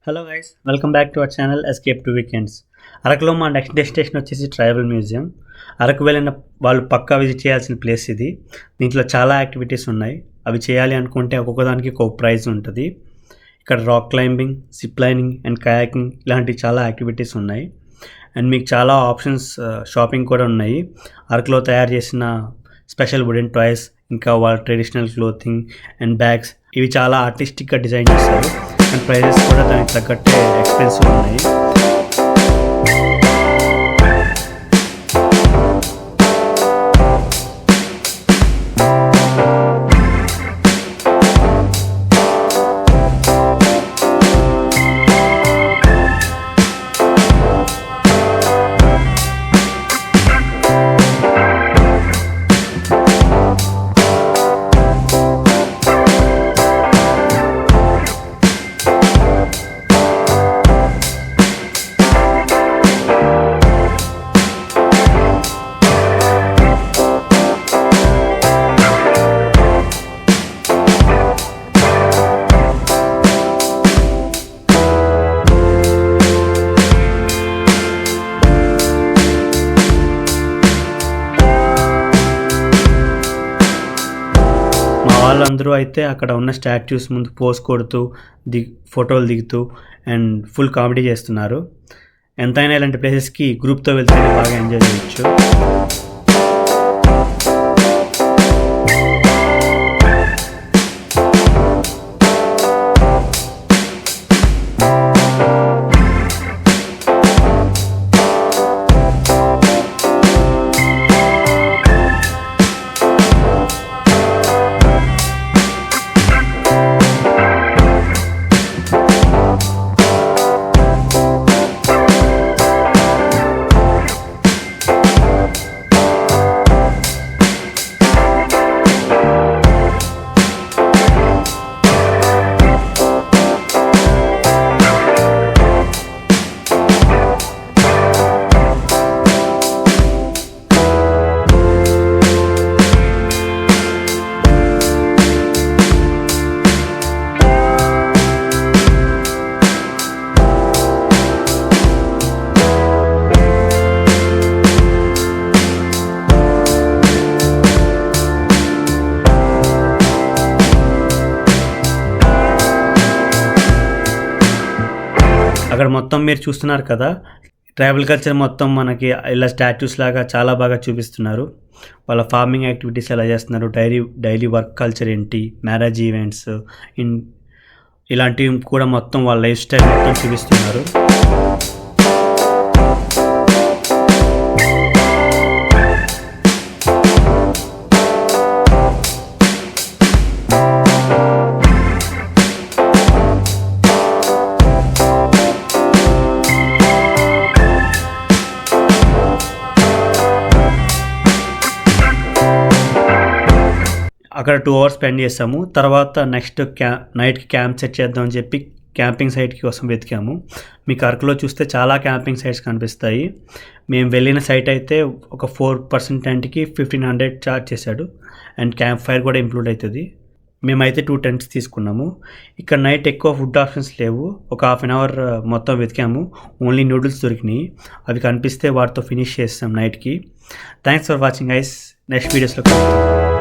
Hello guys, welcome back to our channel escape to weekends. అరకులో మా next destination వచ్చేసి tribal museum. Araku వెళ్ళిన వాళ్ళు పక్కా విజిట్ చేయాల్సిన ప్లేస్ ఇది. దీంట్లో చాలా యాక్టివిటీస్ ఉన్నాయి. అవి చేయాలి అనుకుంటే ఒక్కొక్కదానికి ఒక్కొక్క ప్రైజ్ ఉంటుంది. ఇక్కడ rock climbing, zip lining and kayaking ఇలాంటి చాలా యాక్టివిటీస్ ఉన్నాయి. అండ్ మీకు చాలా ఆప్షన్స్ షాపింగ్ కూడా ఉన్నాయి. అరకులో తయారు చేసిన స్పెషల్ వుడెన్ టాయ్స్, ఇంకా వాళ్ళ ట్రెడిషనల్ క్లోతింగ్ అండ్ బ్యాగ్స్, ఇవి చాలా ఆర్టిస్టిక్గా డిజైన్ చేస్తారు. అండ్ ప్రైజెస్ కూడా దానికి తగ్గట్టే ఎక్స్పెన్సివ్ ఉన్నాయి. వాళ్ళందరూ అయితే అక్కడ ఉన్న స్టాట్యూస్ ముందు పోజ్ కొడుతూ ఫోటోలు దిగుతూ అండ్ ఫుల్ కామెడీ చేస్తున్నారు. ఎంతైనా ఇలాంటి ప్లేసెస్కి గ్రూప్తో వెళ్తేనే బాగా ఎంజాయ్ చేయొచ్చు. అక్కడ మొత్తం మీరు చూస్తున్నారు కదా, ట్రైబల్ కల్చర్ మొత్తం మనకి ఇలా స్టాట్యూస్ లాగా చాలా బాగా చూపిస్తున్నారు. వాళ్ళ ఫార్మింగ్ యాక్టివిటీస్ ఎలా చేస్తున్నారు, డైలీ వర్క్ కల్చర్ ఏంటి, మ్యారేజ్ ఈవెంట్స్ ఇలాంటివి కూడా మొత్తం వాళ్ళ లైఫ్ స్టైల్ మొత్తం చూపిస్తున్నారు. అక్కడ 2 hours స్పెండ్ చేసాము. తర్వాత నెక్స్ట్ నైట్కి క్యాంప్ సెట్ చేద్దామని చెప్పి క్యాంపింగ్ సైట్ కోసం వెతికాము. మీకు అరకులో చూస్తే చాలా క్యాంపింగ్ సైట్స్ కనిపిస్తాయి. మేము వెళ్ళిన సైట్ అయితే ఒక 4 person టెంట్కి 1500 ఛార్జ్ చేశాడు. అండ్ క్యాంప్ ఫైర్ కూడా ఇంక్లూడ్ అవుతుంది. మేమైతే 2 tents తీసుకున్నాము. ఇక్కడ నైట్ ఎక్కువ ఫుడ్ ఆప్షన్స్ లేవు. ఒక 1/2 hour మొత్తం వెతికాము. ఓన్లీ నూడిల్స్ దొరికినాయి. అవి కనిపిస్తే వాటితో ఫినిష్ చేస్తాం నైట్కి. Thanks for watching guys. Next వీడియోస్లో కలుద్దాం.